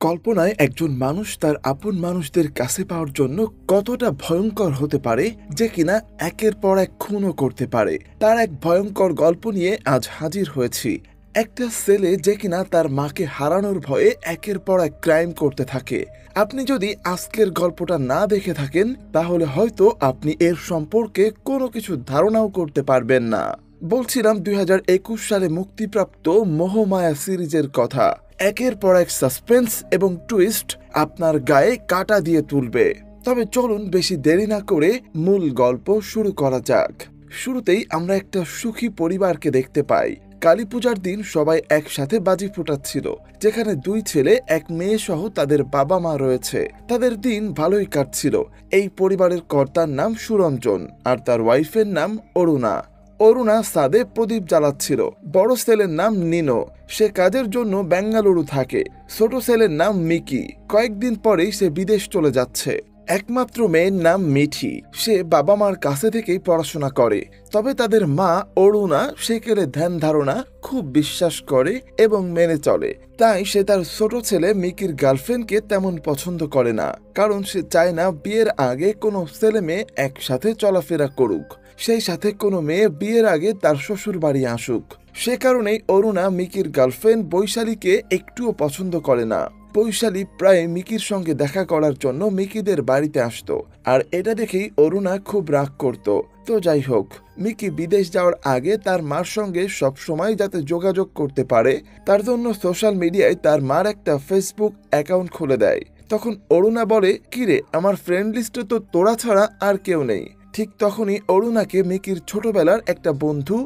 কল্পনায় একজন মানুষ তার আপন মানুষদের কাছে পাওয়ার জন্য কতটা ভয়ঙ্কর হতে পারে যে কিনা একের পর এক খুনও করতে পারে, তার এক ভয়ঙ্কর গল্প নিয়ে আজ হাজির হয়েছি। একটা ছেলে যে কিনা তার মাকে হারানোর ভয়ে একের পর এক ক্রাইম করতে থাকে। আপনি যদি আজকের গল্পটা না দেখে থাকেন তাহলে হয়তো আপনি এর সম্পর্কে কোনো কিছু ধারণাও করতে পারবেন না। বলছিলাম 2021 সালে মুক্তিপ্রাপ্ত মোহমায়া সিরিজের কথা। একের পর এক সাসপেন্স এবং টুইস্ট আপনার গায়ে কাঁটা দিয়ে তুলবে। তবে চলুন বেশি দেরি না করে মূল গল্প শুরু করা যাক। শুরুতেই আমরা একটা সুখী পরিবারকে দেখতে পাই। কালী পূজার দিন সবাই একসাথে বাজি ফোটাচ্ছিল, যেখানে দুই ছেলে এক মেয়ে সহ তাদের বাবা মা রয়েছে। তাদের দিন ভালোই কাটছিল। এই পরিবারের কর্তার নাম সুরঞ্জন আর তার ওয়াইফের নাম অরুণা। অরুণা ছাদে প্রদীপ জ্বালাচ্ছিল। বড় ছেলের নাম নিনো, সে কাজের জন্য বেঙ্গালুরু থাকে। ছোট ছেলের নাম মিকি, কয়েকদিন পরেই সে বিদেশ চলে যাচ্ছে। একমাত্র মেয়ের নাম মিঠি, সে বাবা মার কাছে থেকেই পড়াশোনা করে। তবে তাদের মা অরুণা সেকেলে ধ্যান ধারণা খুব বিশ্বাস করে এবং মেনে চলে। তাই সে তার ছোট ছেলে মিকির গার্লফ্রেন্ডকে তেমন পছন্দ করে না, কারণ সে চায় না বিয়ের আগে কোনো ছেলে মেয়ে একসাথে চলাফেরা করুক, সেই সাথে কোনো মেয়ে বিয়ের আগে তার শ্বশুর বাড়ি আসুক। সে কারণেই অরুণা মিকির গার্লফ্রেন্ড বৈশালীকে একটুও পছন্দ করে না। বৈশালী প্রায় মিকির সঙ্গে দেখা করার জন্য মিকিদের বাড়িতে আসতো, আর এটা দেখেই অরুণা খুব রাগ করত। তো যাই হোক, মিকি বিদেশ যাওয়ার আগে তার মার সঙ্গে সব সময় যাতে যোগাযোগ করতে পারে তার জন্য সোশ্যাল মিডিয়ায় তার মার একটা ফেসবুক অ্যাকাউন্ট খুলে দেয়। তখন অরুণা বলে, কিরে, আমার ফ্রেন্ড লিস্টে তো তোরা ছাড়া আর কেউ নেই। ঠিক তখনই অরুণাকে মিকির ছোটবেলার একটা বন্ধু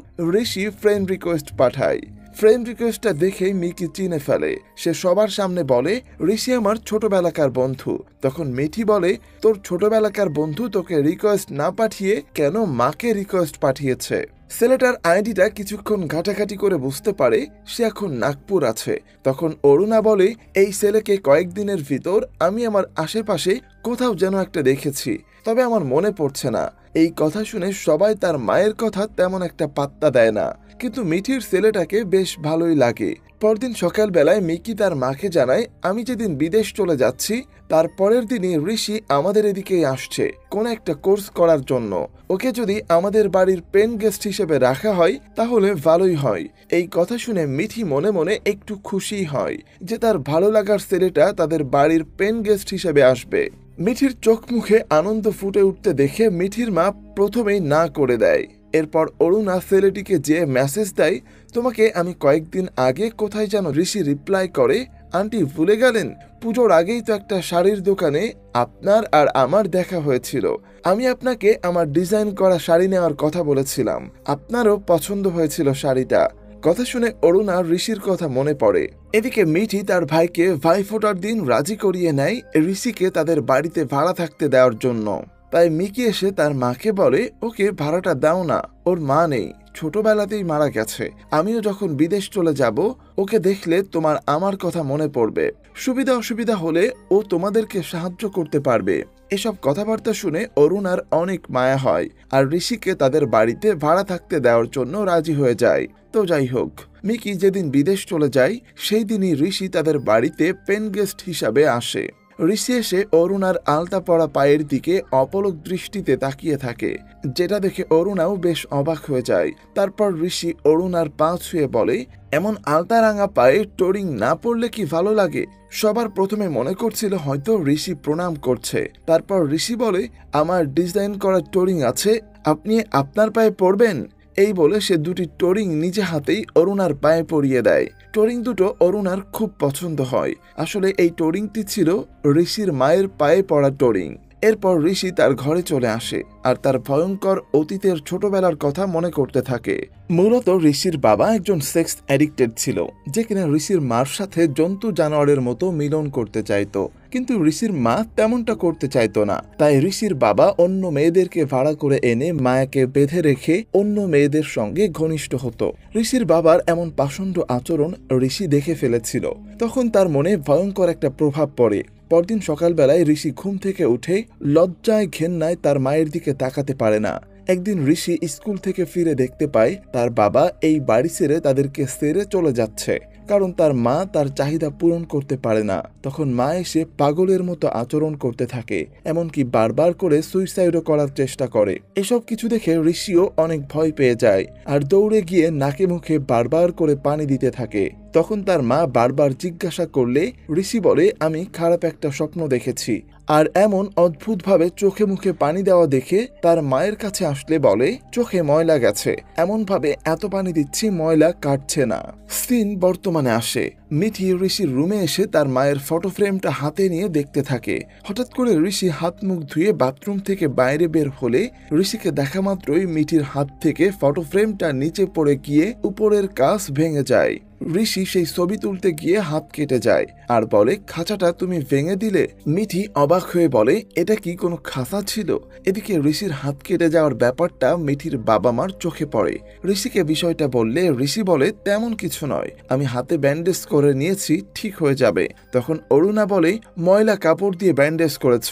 ঋষি ফ্রেন্ড রিকোয়েস্ট পাঠায়। ফ্রেন্ড রিকোয়েস্টটা দেখেই মিকি চিনে ফেলে। সে সবার সামনে বলে, ঋষি আমার ছোটবেলাকার বন্ধু। তখন মিঠি বলে, তোর ছোটবেলাকার বন্ধু তোকে রিকোয়েস্ট না পাঠিয়ে কেন মাকে রিকোয়েস্ট পাঠিয়েছে। ছেলেটার আইডিটা কিছুক্ষণ ঘাটাঘাটি করে বুঝতে পারে সে এখন নাগপুর আছে। তখন অরুণা বলে, এই ছেলেকে কয়েকদিনের ভিতর আমি আমার আশেপাশে কোথাও যেন একটা দেখেছি, তবে আমার মনে পড়ছে না। এই কথা শুনে সবাই তার মায়ের কথা তেমন একটা পাত্তা দেয় না, কিন্তু মিঠির ছেলেটাকে বেশ ভালোই লাগে। পরদিন সকালবেলায় মিকি তার মাকে জানায়, আমি যেদিন বিদেশ চলে যাচ্ছি তার পরের দিনই ঋষি আমাদের এদিকেই আসছে কোন একটা কোর্স করার জন্য। ওকে যদি আমাদের বাড়ির পেন গেস্ট হিসেবে রাখা হয় তাহলে ভালোই হয়। এই কথা শুনে মিঠি মনে মনে একটু খুশি হয় যে তার ভালো লাগার ছেলেটা তাদের বাড়ির পেন গেস্ট হিসেবে আসবে। মিঠির চোখ মুখে আনন্দ ফুটে উঠতে দেখে মিঠির মা প্রথমেই না করে দেয়। এরপর অরুণা ছেলেটিকে যে মেসেজ দেয়, তোমাকে আমি কয়েকদিন আগে কোথায় যেন ঋষি রিপ্লাই করে, আন্টি ভুলে গেলেন, পুজোর আগেই তো একটা শাড়ির দোকানে আপনার আর আমার দেখা হয়েছিল। আমি আপনাকে আমার ডিজাইন করা শাড়ি নেওয়ার কথা বলেছিলাম, আপনারও পছন্দ হয়েছিল শাড়িটা। কথা শুনে অরুণা ঋষির কথা মনে পড়ে। এদিকে মিঠি তার ভাইকে ভাইফোঁটার দিন রাজি করিয়ে নেয় ঋষিকে তাদের বাড়িতে ভাড়া থাকতে দেওয়ার জন্য। তাই মিকি এসে তার মাকে বলে, ওকে ভাড়াটা দাও না, ওর মা নেই, ছোটবেলাতেই মারা গেছে। আমিও যখন বিদেশ চলে যাব ওকে দেখলে তোমার আমার কথা মনে পড়বে, সুবিধা অসুবিধা হলে ও তোমাদেরকে সাহায্য করতে পারবে। এসব কথাবার্তা শুনে অরুণার অনেক মায়া হয় আর ঋষিকে তাদের বাড়িতে ভাড়া থাকতে দেওয়ার জন্য রাজি হয়ে যায়। তো যাই হোক, মিকি যেদিন বিদেশ চলে যায় সেই দিনই ঋষি তাদের বাড়িতে পেন গেস্ট হিসাবে আসে। ঋষি এসে অরুণার আলতা পড়া পায়ের দিকে অপলক দৃষ্টিতে তাকিয়ে থাকে, যেটা দেখে অরুণাও বেশ অবাক হয়ে যায়। তারপর ঋষি অরুণার পা ছুঁয়ে বলে, এমন আলতা রাঙা পায়ে টোরিং না পড়লে কি ভালো লাগে। সবার প্রথমে মনে করছিল হয়তো ঋষি প্রণাম করছে। তারপর ঋষি বলে, আমার ডিজাইন করা টোরিং আছে, আপনি আপনার পায়ে পড়বেন। এই বলে সে দুটি টোরিং নিজে হাতেই অরুণার পায়ে পরিয়ে দেয়। টোরিং দুটো অরুণার খুব পছন্দ হয়। আসলে এই টোরিংটি ছিল ঋষির মায়ের পায়ে পড়া টোরিং। এরপর ঋষি তার ঘরে চলে আসে আর তার ভয়ঙ্কর অতীতের ছোটবেলার কথা মনে করতে থাকে। মূলত ঋষির বাবা একজন সেক্স অ্যাডিক্টেড ছিল, যে কিনা ঋষির মার সাথে জন্তু জানোয়ারের মতো মিলন করতে চাইতো, কিন্তু ঋষির মা তেমনটা করতে চাইতো না। তাই ঋষির বাবা অন্য মেয়েদেরকে ভাড়া করে এনে মায়াকে বেঁধে রেখে অন্য মেয়েদের সঙ্গে ঘনিষ্ঠ হতো। ঋষির বাবার এমন পাষণ্ড আচরণ ঋষি দেখে ফেলেছিল। তখন তার মনে ভয়ঙ্কর একটা প্রভাব পড়ে। পরদিন সকালবেলায় ঋষি ঘুম থেকে উঠে লজ্জায় ঘেন্নায় তার মায়ের দিকে তাকাতে পারে না। একদিন ঋষি স্কুল থেকে ফিরে দেখতে পায় তার বাবা এই বাড়ি ছেড়ে তাদেরকে ছেড়ে চলে যাচ্ছে। কারণ তার মা তার চাহিদা পূরণ করতে পারে না। তখন মা এসে পাগলের মতো আচরণ করতে থাকে, এমনকি বারবার করে সুইসাইডও করার চেষ্টা করে। এসব কিছু দেখে ঋষিও অনেক ভয় পেয়ে যায় আর দৌড়ে গিয়ে নাকে মুখে বারবার করে পানি দিতে থাকে। তখন তার মা বারবার জিজ্ঞাসা করলে ঋষি বলে, আমি খারাপ একটা স্বপ্ন দেখেছি। আর এমন অদ্ভুতভাবে চোখে মুখে পানি দেওয়া দেখে তার মায়ের কাছে আসলে বলে, চোখে ময়লা গেছে, এমন ভাবে এত পানি দিচ্ছি ময়লা কাটছে না। সিন বর্তমানে আসে। মিঠি ঋষির রুমে এসে তার মায়ের ফটো ফ্রেমটা হাতে নিয়ে দেখতে থাকে। হঠাৎ করে ঋষি হাত মুখ ধুয়ে বাথরুম থেকে বাইরে বের হলে ঋষিকে দেখা মাত্রই মিঠির হাত থেকে ফটো ফ্রেমটা নিচে পড়ে গিয়ে উপরের কাঁচ ভেঙে যায়। ঋষি সেই ছবি তুলতে গিয়ে হাত কেটে যায় আর বলে, খাঁচাটা তুমি ভেঙে দিলে। মিঠি অবাক হয়ে বলে, এটা কি কোনো খাঁচা ছিল? এদিকে ঋষির হাত কেটে যাওয়ার ব্যাপারটা মিঠির বাবা মার চোখে পড়ে। ঋষিকে বিষয়টা বললে ঋষি বলে, তেমন কিছু নয়, আমি হাতে ব্যান্ডেজ করে নিয়েছি, ঠিক হয়ে যাবে। তখন অরুণা বলে, ময়লা কাপড় দিয়ে ব্যান্ডেজ করেছ।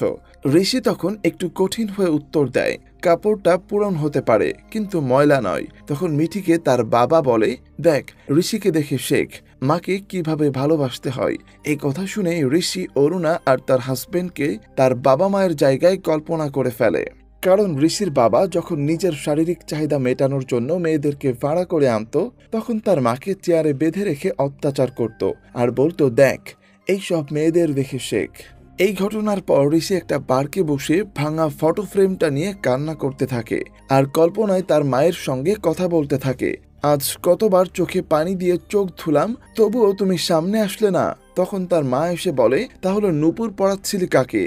ঋষি তখন একটু কঠিন হয়ে উত্তর দেয়, কাপড়টা পুরন হতে পারে কিন্তু ময়লা নয়। তখন মিঠিকে তার বাবা বলে, দেখ, ঋষিকে দেখে শেখ, মাকে কিভাবে ভালোবাসতে হয়। এই কথা শুনে ঋষি অরুণা আর তার হাজবেন্ডকে তার বাবা মায়ের জায়গায় কল্পনা করে ফেলে। কারণ ঋষির বাবা যখন নিজের শারীরিক চাহিদা মেটানোর জন্য মেয়েদেরকে ভাড়া করে আনতো, তখন তার মাকে চেয়ারে বেঁধে রেখে অত্যাচার করত আর বলতো, দেখ, এই সব মেয়েদের দেখে শেখ। এই ঘটনার পর ঋষি একটা পার্কে বসে ভাঙা ফটো ফ্রেমটা নিয়ে কান্না করতে থাকে আর কল্পনায় তার মায়ের সঙ্গে কথা বলতে থাকে। আজ কতবার চোখে পানি দিয়ে চোখ ধুলাম, তবুও তুমি সামনে আসলে না। তখন তার মা এসে বলে, তাহলে নূপুর পড়াচ্ছিলি কাকে?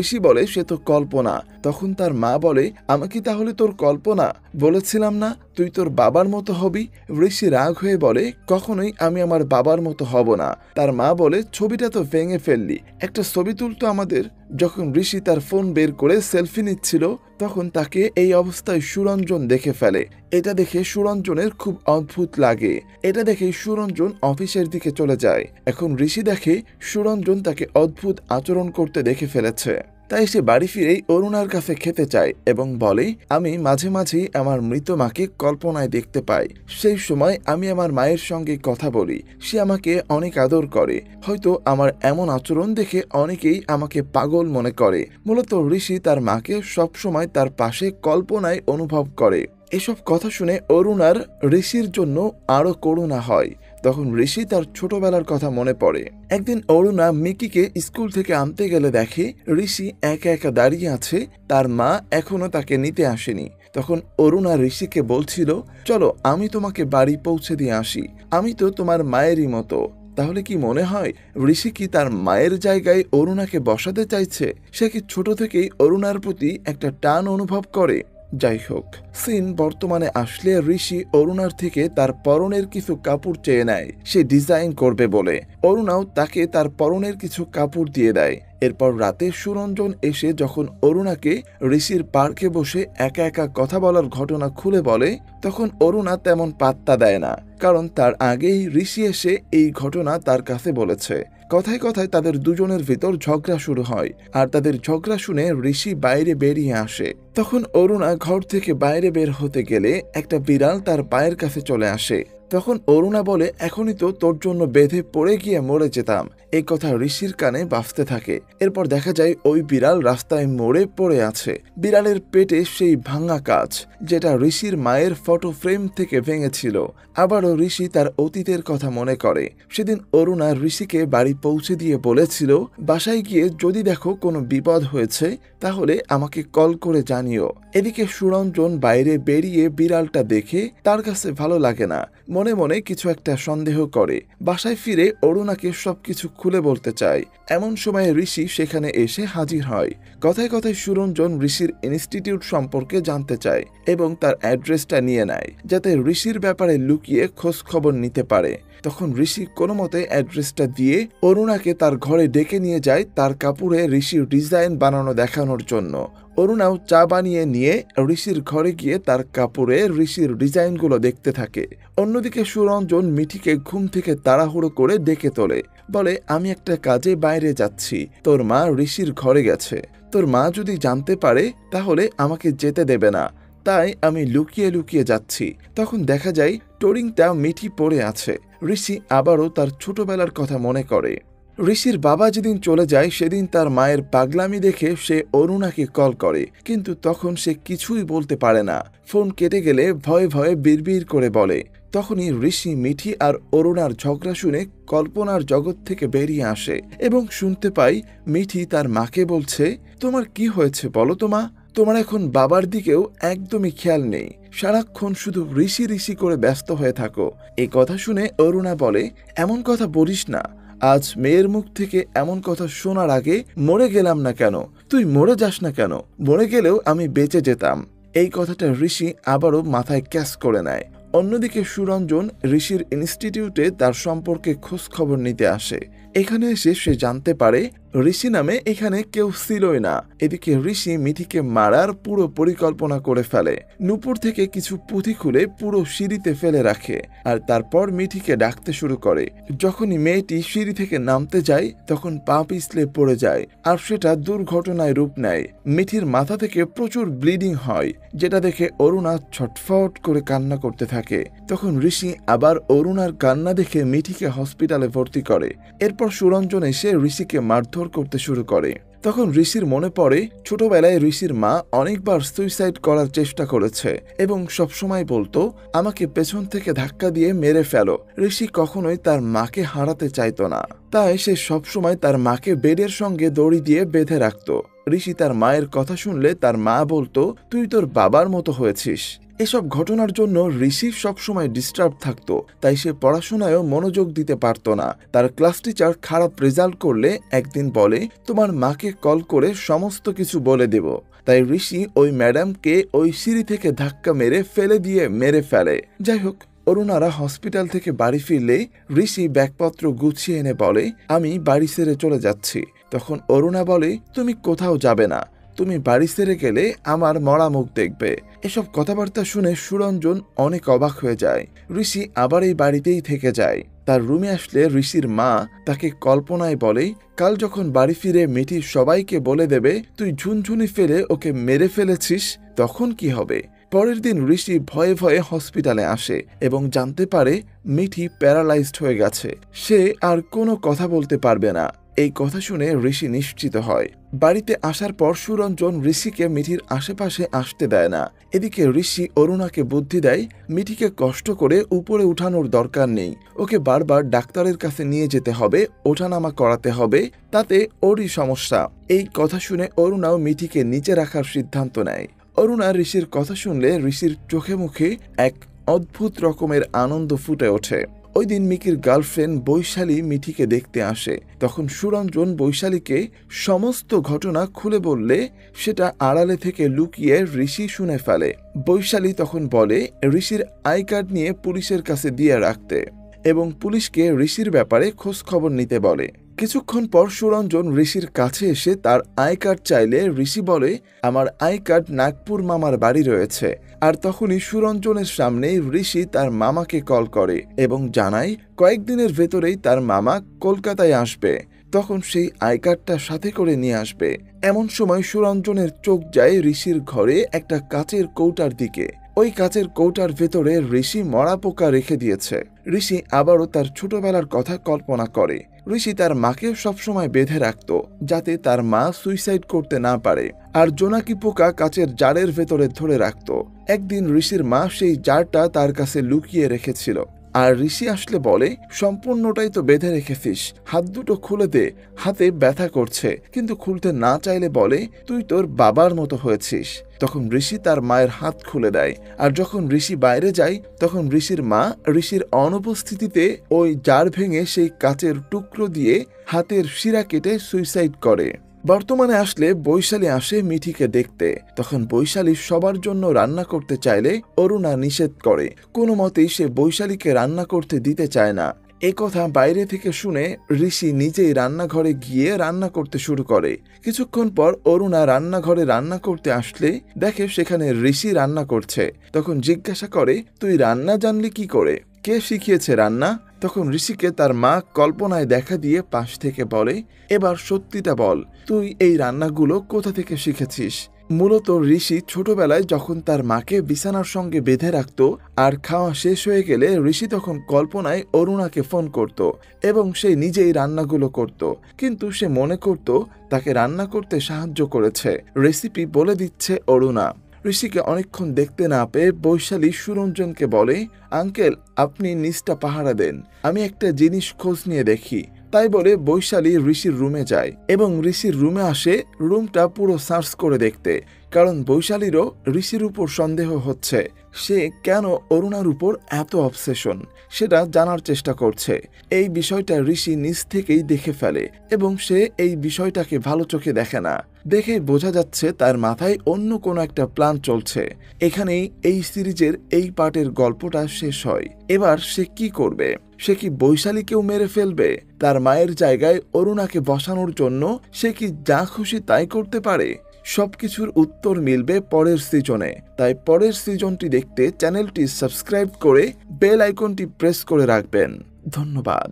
ঋষি বলে, সে তো কল্পনা। তখন তার মা বলে, আমাকে তাহলে তোর কল্পনা বলেছিলাম না তুই তোর বাবার মতো হবি? ঋষি রাগ হয়ে বলে, কখনোই আমি আমার বাবার মতো হব না। তার মা বলে, ছবিটা তো ভেঙে ফেললি, একটা ছবি তুলতো আমাদের। যখন ঋষি তার ফোন বের করে সেলফি নিচ্ছিল, তখন তাকে এই অবস্থায় সুরঞ্জন দেখে ফেলে। এটা দেখে সুরঞ্জনের খুব অদ্ভুত লাগে। এটা দেখে সুরঞ্জন অফিসের দিকে চলে যায়। এখন ঋষি দেখে সুরঞ্জন তাকে অদ্ভুত আচরণ করতে দেখে ফেলেছে। তাই সে বাড়ি ফিরেই অরুণার কাছে খেতে চায় এবং বলে, আমি মাঝে মাঝেই আমার মৃত মাকে কল্পনায় দেখতে পাই। সেই সময় আমি আমার মায়ের সঙ্গে কথা বলি, সে আমাকে অনেক আদর করে। হয়তো আমার এমন আচরণ দেখে অনেকেই আমাকে পাগল মনে করে। মূলত ঋষি তার মাকে সবসময় তার পাশে কল্পনায় অনুভব করে। এসব কথা শুনে অরুণার ঋষির জন্য আরো করুণা হয়। তখন ঋষি তার ছোটবেলার কথা মনে পড়ে। একদিন অরুণা মিকিকে স্কুল থেকে আনতে গেলে দেখে ঋষি একা একা দাঁড়িয়ে আছে, তার মা এখনো তাকে নিতে আসেনি। তখন অরুণা ঋষিকে বলছিল, চলো আমি তোমাকে বাড়ি পৌঁছে দিয়ে আসি, আমি তো তোমার মায়েরই মতো। তাহলে কি মনে হয় ঋষি কি তার মায়ের জায়গায় অরুণাকে বসাতে চাইছে? সে কি ছোট থেকেই অরুণার প্রতি একটা টান অনুভব করে? যাই হোক, সিন বর্তমানে আসলে ঋষি অরুণার থেকে তার পরনের কিছু কাপড় চেয়ে নেয়, সে ডিজাইন করবে বলে। অরুণাও তাকে তার পরনের কিছু কাপড় দিয়ে দেয়। এরপর রাতে সুরঞ্জন এসে যখন অরুণাকে ঋষির পার্কে বসে একা একা কথা বলার ঘটনা খুলে বলে, তখন অরুণা তেমন পাত্তা দেয় না, কারণ তার আগেই ঋষি এসে এই ঘটনা তার কাছে বলেছে। কথায় কথায় তাদের দুজনের ভিতর ঝগড়া শুরু হয় আর তাদের ঝগড়া শুনে ঋষি বাইরে বেরিয়ে আসে। তখন অরুণা ঘর থেকে বাইরে বের হতে গেলে একটা বিড়াল তার পায়ের কাছে চলে আসে। তখন অরুণা বলে, এখনই তো তোর জন্য বেঁধে পড়ে গিয়ে মরে যেতাম। এই কথা ঋষির কানে বাজতে থাকে। এরপর দেখা যায় ওই বিড়াল রাস্তায় মরে পড়ে আছে। বিড়ালের পেটে সেই ভাঙা কাঁচ, যেটা ঋষির মায়ের ফটো ফ্রেম থেকে ভেঙেছিল। আবারও ঋষি তার অতীতের কথা মনে করে। সেদিন অরুণা ঋষিকে বাড়ি পৌঁছে দিয়ে বলেছিল, বাসায় গিয়ে যদি দেখো কোনো বিপদ হয়েছে তাহলে আমাকে কল করে জানিও। এদিকে সুরঞ্জন বাইরে বেরিয়ে বিড়ালটা দেখে তার কাছে ভালো লাগে না, মনে মনে কিছু একটা সন্দেহ করে। বাসায় ফিরে অরুণাকে সবকিছু খুলে বলতে চায়। এমন সময় ঋষি সেখানে এসে হাজির হয়। কথায় কথায় সুরঞ্জন ঋষির ইনস্টিটিউট সম্পর্কে জানতে চায় এবং তার অ্যাড্রেসটা নিয়ে নেয়, যাতে ঋষির ব্যাপারে লুকিয়ে খোঁজ খবর নিতে পারে। তখন ঋষি কোনো মতে অ্যাড্রেসটা দিয়ে অরুণাকে তার ঘরে ডেকে নিয়ে যায় তার কাপড়ে ঋষির ডিজাইন বানানো দেখানোর জন্য। অরুণাও চা বানিয়ে নিয়ে ঋষির ঘরে গিয়ে তার কাপড়ে ঋষির ডিজাইনগুলো দেখতে থাকে। অন্যদিকে সুরঞ্জন মিঠিকে ঘুম থেকে তাড়াহুড়ো করে ডেকে তোলে, বলে, আমি একটা কাজে বাইরে যাচ্ছি, তোর মা ঋষির ঘরে গেছে। তোর মা যদি জানতে পারে তাহলে আমাকে যেতে দেবে না। তাই আমি লুকিয়ে লুকিয়ে যাচ্ছি। তখন দেখা যায় টোরিংটা মিঠি পড়ে আছে। ঋষি আবারও তার ছোটবেলার কথা মনে করে। ঋষির বাবা যেদিন চলে যায় সেদিন তার মায়ের পাগলামি দেখে সে অরুণাকে কল করে, কিন্তু তখন সে কিছুই বলতে পারে না। ফোন কেটে গেলে ভয়ে ভয়ে বিড়বিড় করে বলে। তখনই ঋষি মিঠি আর অরুণার ঝগড়া শুনে কল্পনার জগৎ থেকে বেরিয়ে আসে এবং শুনতে পাই মিঠি তার মাকে বলছে, তোমার কি হয়েছে বলো তো মা? তোমার এখন বাবার দিকেও একদমই খেয়াল নেই, সারাক্ষণ শুধু ঋষি ঋষি করে ব্যস্ত হয়ে থাকো। এই কথা শুনে অরুণা বলে, এমন কথা বলিস না। আজ মেয়ের মুখ থেকে এমন কথা শোনার আগে মরে গেলাম না কেন? তুই মরে যাস না কেন? মরে গেলেও আমি বেঁচে যেতাম। এই কথাটা ঋষি আবারও মাথায় ক্যাচ করে নেয়। অন্যদিকে সুরঞ্জন ঋষির ইনস্টিটিউটে তার সম্পর্কে খোঁজ খবর নিতে আসে। এখানে এসে সে জানতে পারে ঋষি নামে এখানে কেউ ছিলই না। এদিকে ঋষি মিঠিকে মারার পুরো পরিকল্পনা করে ফেলে। নুপুর থেকে কিছু পুঁথি খুলে পুরো সিঁড়িতে ফেলে রাখে আর তারপর মিঠিকে ডাকতে শুরু করে। যখনই মেয়েটি সিঁড়ি থেকে নামতে যায় তখন পা পিছলে পড়ে যায় আর সেটা দুর্ঘটনায় রূপ নেয়। মিঠির মাথা থেকে প্রচুর ব্লিডিং হয়, যেটা দেখে অরুণা ছটফট করে কান্না করতে থাকে। তখন ঋষি আবার অরুণার কান্না দেখে মিঠিকে হসপিটালে ভর্তি করে। এরপর সুরঞ্জন এসে ঋষিকে মারধর করতে শুরু করে। তখন ঋষির মনে পড়ে ছোটবেলায় ঋষির মা অনেকবার সুইসাইড করার চেষ্টা করেছে এবং সবসময় বলতো, আমাকে পেছন থেকে ধাক্কা দিয়ে মেরে ফেলো। ঋষি কখনোই তার মাকে হারাতে চাইতো না, তাই সে সবসময় তার মাকে বেডের সঙ্গে দড়ি দিয়ে বেঁধে রাখত। ঋষি তার মায়ের কথা শুনলে তার মা বলতো, তুই তোর বাবার মতো হয়েছিস। এসব ঘটনার জন্য ঋষি সবসময় ডিস্টার্ব থাকতো, তাই সে পড়াশোনায়ও মনোযোগ দিতে পারত না। তার ক্লাস টিচার খারাপ রেজাল্ট করলে একদিন বলে, তোমার মাকে কল করে সমস্ত কিছু বলে দেব। তাই ঋষি ওই ম্যাডামকে ওই সিঁড়ি থেকে ধাক্কা মেরে ফেলে দিয়ে মেরে ফেলে। যাই হোক, অরুণারা হসপিটাল থেকে বাড়ি ফিরলে ঋষি ব্যাগপত্র গুছিয়ে এনে বলে, আমি বাড়ি ছেড়ে চলে যাচ্ছি। তখন অরুণা বলে, তুমি কোথাও যাবে না, তুমি বাড়ি ছেড়ে গেলে আমার মরা মুখ দেখবে। এসব কথাবার্তা শুনে সুরঞ্জন অনেক অবাক হয়ে যায়। ঋষি আবার এই বাড়িতেই থেকে যায়। তার রুমে আসলে ঋষির মা তাকে কল্পনায় বলে, কাল যখন বাড়ি ফিরে মিঠি সবাইকে বলে দেবে তুই ঝুনঝুনি ফেলে ওকে মেরে ফেলেছিস, তখন কি হবে? পরের দিন ঋষি ভয়ে ভয়ে হসপিটালে আসে এবং জানতে পারে মিঠি প্যারালাইজড হয়ে গেছে। সে আর কোনো কথা বলতে পারবে না। এই কথা শুনে ঋষি নিশ্চিত হয়। বাড়িতে আসার পর সুরঞ্জন ঋষিকে মিঠির আশেপাশে আসতে দেয় না। এদিকে ঋষি অরুণাকে বুদ্ধি দেয়, মিঠিকে কষ্ট করে উপরে উঠানোর দরকার নেই, ওকে বারবার ডাক্তারের কাছে নিয়ে যেতে হবে, ওঠানামা করাতে হবে, তাতে ওরই সমস্যা। এই কথা শুনে অরুণাও মিঠিকে নিচে রাখার সিদ্ধান্ত নেয়। অরুণা ঋষির কথা শুনলে ঋষির চোখে মুখে এক অদ্ভুত রকমের আনন্দ ফুটে ওঠে। ওই দিন মিকির গার্লফ্রেন্ড বৈশালী মিঠিকে দেখতে আসে। তখন সুরঞ্জন বৈশালীকে সমস্ত ঘটনা খুলে বললে সেটা আড়ালে থেকে লুকিয়ে ঋষি শুনে ফেলে। বৈশালী তখন বলে ঋষির আই কার্ড নিয়ে পুলিশের কাছে দিয়ে রাখতে এবং পুলিশকে ঋষির ব্যাপারে খোঁজ খবর নিতে বলে। কিছুক্ষণ পর সুরঞ্জন ঋষির কাছে এসে তার আই কার্ড চাইলে ঋষি বলে, আমার আই কার্ড নাগপুর মামার বাড়ি রয়েছে। আর তখনই সুরঞ্জনের সামনেই ঋষি তার মামাকে কল করে এবং জানায় কয়েকদিনের ভেতরেই তার মামা কলকাতায় আসবে, তখন সেই আই কার্ডটা সাথে করে নিয়ে আসবে। এমন সময় সুরঞ্জনের চোখ যায় ঋষির ঘরে একটা কাচের কৌটার দিকে। ওই কাচের কৌটার ভেতরে ঋষি মরা পোকা রেখে দিয়েছে। ঋষি আবারও তার ছোটবেলার কথা কল্পনা করে। ঋষি তার মাকে সবসময় বেঁধে রাখত যাতে তার মা সুইসাইড করতে না পারে, আর জোনাকি পোকা কাচের জারের ভেতরে ধরে রাখত। একদিন ঋষির মা সেই জারটা তার কাছে লুকিয়ে রেখেছিল, আর ঋষি আসলে বলে, সম্পূর্ণটাই তো বেঁধে রেখেছিস, হাত দুটো খুলে দে, হাতে ব্যথা করছে। কিন্তু খুলতে না চাইলে বলে, তুই তোর বাবার মতো হয়েছিস। তখন ঋষি তার মায়ের হাত খুলে দেয়। আর যখন ঋষি বাইরে যায় তখন ঋষির মা ঋষির অনুপস্থিতিতে ওই জার ভেঙে সেই কাচের টুকরো দিয়ে হাতের শিরা কেটে সুইসাইড করে। বর্তমানে আসলে বৈশালী আসে মিঠিকে দেখতে। তখন বৈশালী সবার জন্য রান্না করতে চাইলে অরুণা নিষেধ করে। কোনো মতেই সে বৈশালীকে রান্না করতে দিতে চায় না। এই কথা বাইরে থেকে শুনে ঋষি নিজেই রান্নাঘরে গিয়ে রান্না করতে শুরু করে। কিছুক্ষণ পর অরুণা রান্নাঘরে রান্না করতে আসলে দেখে সেখানে ঋষি রান্না করছে। তখন জিজ্ঞাসা করে, তুই রান্না জানলি কি করে? কে শিখিয়েছে রান্না? তখন ঋষিকে তার মা কল্পনায় দেখা দিয়ে পাশ থেকে বলে, এবার সত্যিটা বল, তুই এই রান্নাগুলো কোথা থেকে শিখেছিস? মূলত ঋষি ছোটবেলায় যখন তার মাকে বিছানার সঙ্গে বেঁধে রাখত আর খাওয়া শেষ হয়ে গেলে ঋষি তখন কল্পনায় অরুণাকে ফোন করত এবং সে নিজেই রান্নাগুলো করত, কিন্তু সে মনে করত তাকে রান্না করতে সাহায্য করেছে, রেসিপি বলে দিচ্ছে অরুণা। ঋষিকে অনেকক্ষণ দেখতে না পেয়ে বৈশালী সুরঞ্জনকে বলে, আঙ্কেল আপনি নিচটা পাহারা দেন, আমি একটা জিনিস খোঁজ নিয়ে দেখি। তাই বলে বৈশালী ঋষির রুমে যায় এবং ঋষির রুমে আসে রুমটা পুরো সার্চ করে দেখতে, কারণ বৈশালীরও ঋষির উপর সন্দেহ হচ্ছে। সে কেন অরুণার উপর এত অবসেশন সেটা জানার চেষ্টা করছে। এই বিষয়টা ঋষি নিজ থেকেই দেখে ফেলে এবং সে এই বিষয়টাকে ভালো চোখে দেখে না। দেখে বোঝা যাচ্ছে তার মাথায় অন্য কোনো একটা প্ল্যান চলছে। এখানেই এই সিরিজের এই পার্টের গল্পটা শেষ হয়। এবার সে কি করবে? সে কি বৈশালীকেও মেরে ফেলবে? তার মায়ের জায়গায় অরুণাকে বসানোর জন্য সে কি যা খুশি তাই করতে পারে? সবকিছুর উত্তর মিলবে পরের সিজনে। তাই পরের সিজনটি দেখতে চ্যানেলটি সাবস্ক্রাইব করে বেল আইকনটি প্রেস করে রাখবেন। ধন্যবাদ।